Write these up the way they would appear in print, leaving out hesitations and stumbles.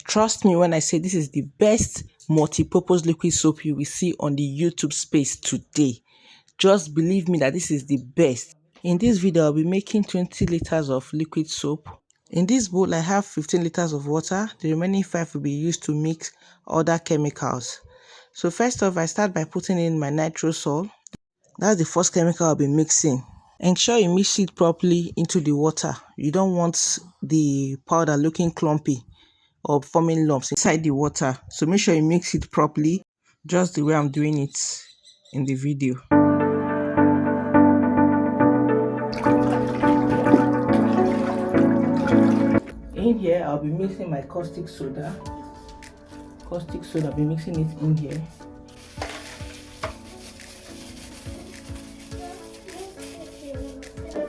Trust me when I say this is the best multi-purpose liquid soap you will see on the YouTube space today. Just believe me that this is the best. In this video, I'll be making 20 liters of liquid soap. In this bowl, I have 15 liters of water. The remaining 5 will be used to mix other chemicals. So first off, I start by putting in my nitrosol. That's the first chemical I'll be mixing. Ensure you mix it properly into the water. You don't want the powder looking clumpy or forming lumps inside the water. So make sure you mix it properly, just the way I'm doing it in the video. In here, I'll be mixing my caustic soda. I'll be mixing it in here.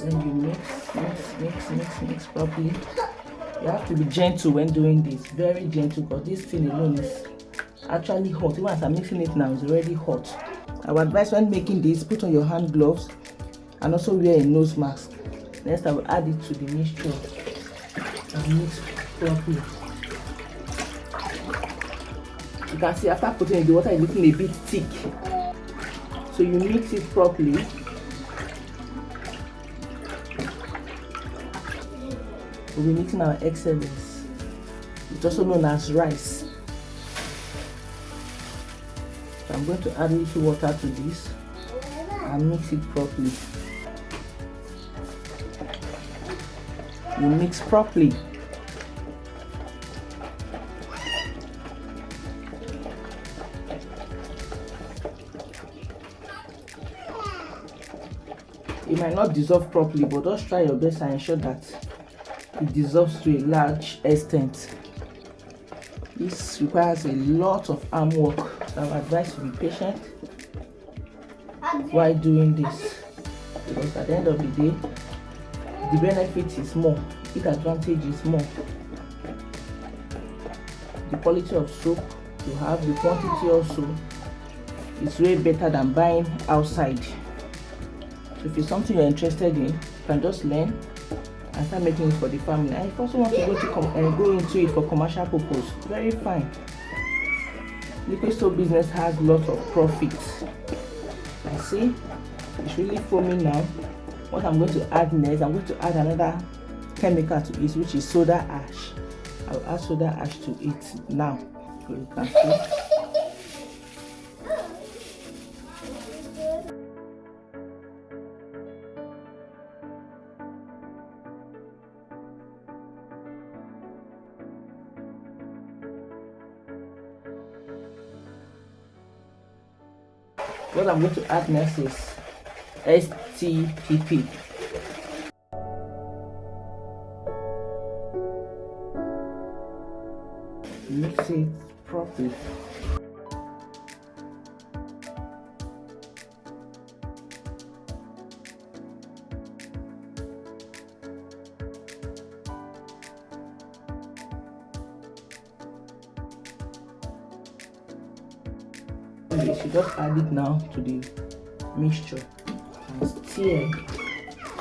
Then you mix properly. You have to be gentle when doing this, very gentle, because this thing alone is actually hot. Even as I'm mixing it now, it's already hot. I would advise when making this, put on your hand gloves and also wear a nose mask. Next, I will add it to the mixture and mix properly. You can see after putting it, the water is looking a bit thick. So you mix it properly. We'll be mixing our excellence. It's also known as rice. So I'm going to add a little water to this and mix it properly. You mix properly. It might not dissolve properly, but just try your best and ensure that it dissolves to a large extent. This requires a lot of arm work, so I'm advised to be patient while doing this, because at the end of the day, the benefit is more, the advantage is more. The quality of soap you have, the quantity also, is way better than buying outside. So if it's something you're interested in, you can just learn and start making it for the family. And if you also want to go into it for commercial purpose, very fine. Liquid soap business has lots of profits. I see it's really foaming now. What I'm going to add next, I'm going to add another chemical to it, which is soda ash. I'll add soda ash to it now, so you can see. What I'm going to add next is STPP. Mix it properly. You should just add it now to the mixture and stir,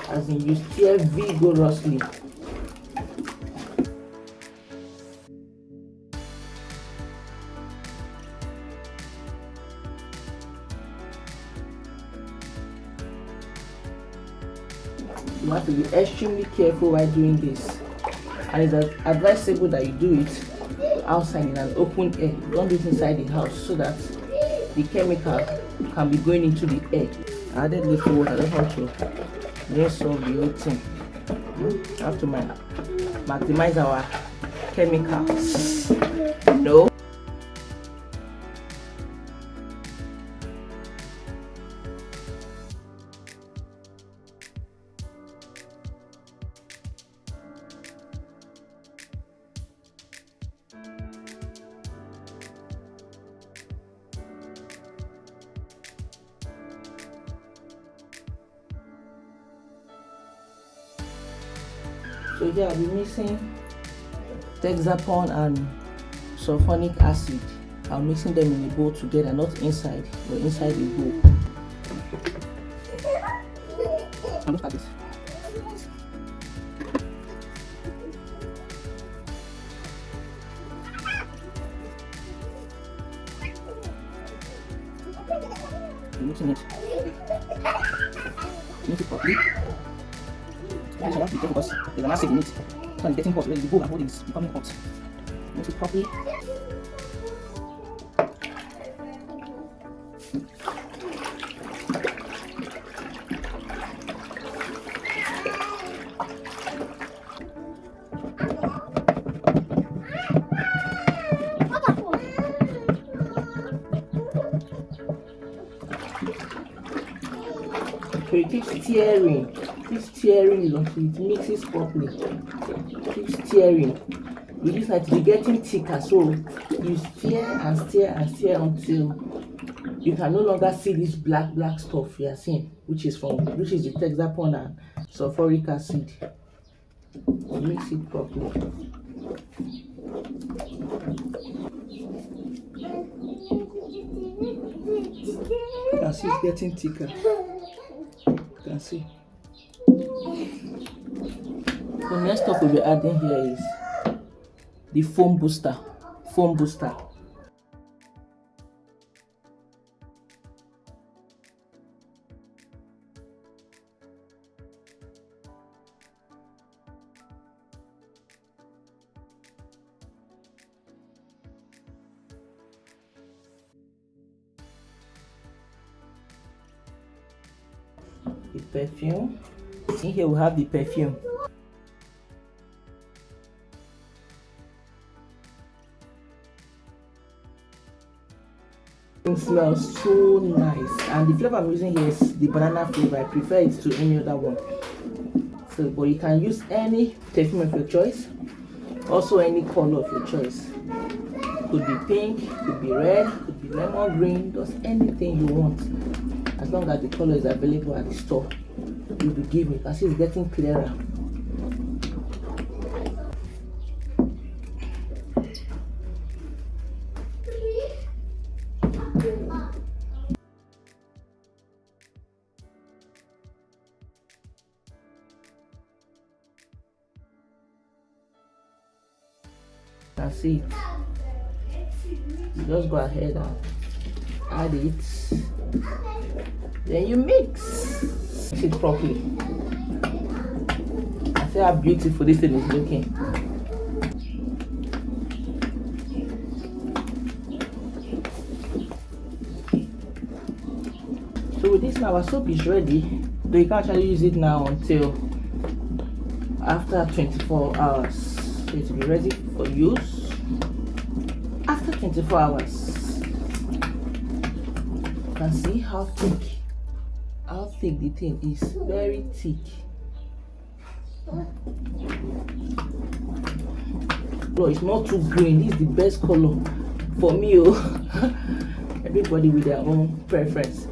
as in you stir vigorously. You have to be extremely careful while doing this, and it's advisable that you do it outside in an open air. Don't do it inside the house, so that the chemical can be going into the air. I added little water. I don't want to rinse off the whole thing. We have to maximize our chemicals. No. So here I'll be mixing Texapon and sulfonic acid. I'm mixing them in a bowl together, not inside, but inside the bowl. Look at this. mixing it. Mix it properly. You should have to be careful because there's an acid in it. So it's getting hot already. The bowl and all is becoming hot. Mix it properly. So it keeps stirring until it mixes properly. Keep stirring. With this night, be getting thicker, so you stir and stir and stir until you can no longer see this black stuff you are seeing, which is the Texapon and sulfuric acid. Mix it properly. You can see it's getting thicker. You can see. The next stuff we'll be adding here is the foam booster. The perfume. In here we have the perfume. It smells so nice, and the flavor I'm using here is the banana flavor. I prefer it to any other one. So, but you can use any perfume of your choice, also any color of your choice. Could be pink, could be red, could be lemon green, just anything you want. As long as the color is available at the store, you'll be giving. You can see it's getting clearer. That's it. You just go ahead and add it. Then you mix it properly. See how beautiful this thing is looking. So with this now, our soap is ready. Though you can't actually use it now until after 24 hours. So it will be ready for use after 24 hours. You can see how thick the thing is. Very thick. No, it's not too green. This is the best color for me. Everybody with their own preference.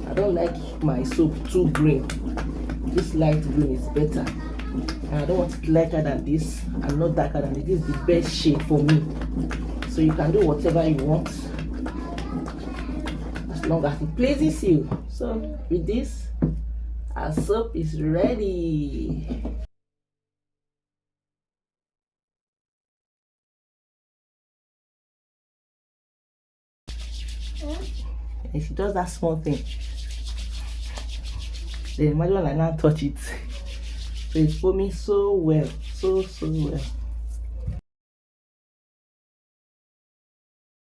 I don't like my soap too green. This light green is better. And I don't want it lighter than this and not darker than this. This is the best shade for me. So you can do whatever you want as long as it pleases you. So with this, our soap is ready. And she does that small thing. Then imagine when I now touch it. So it's foaming so well, so well.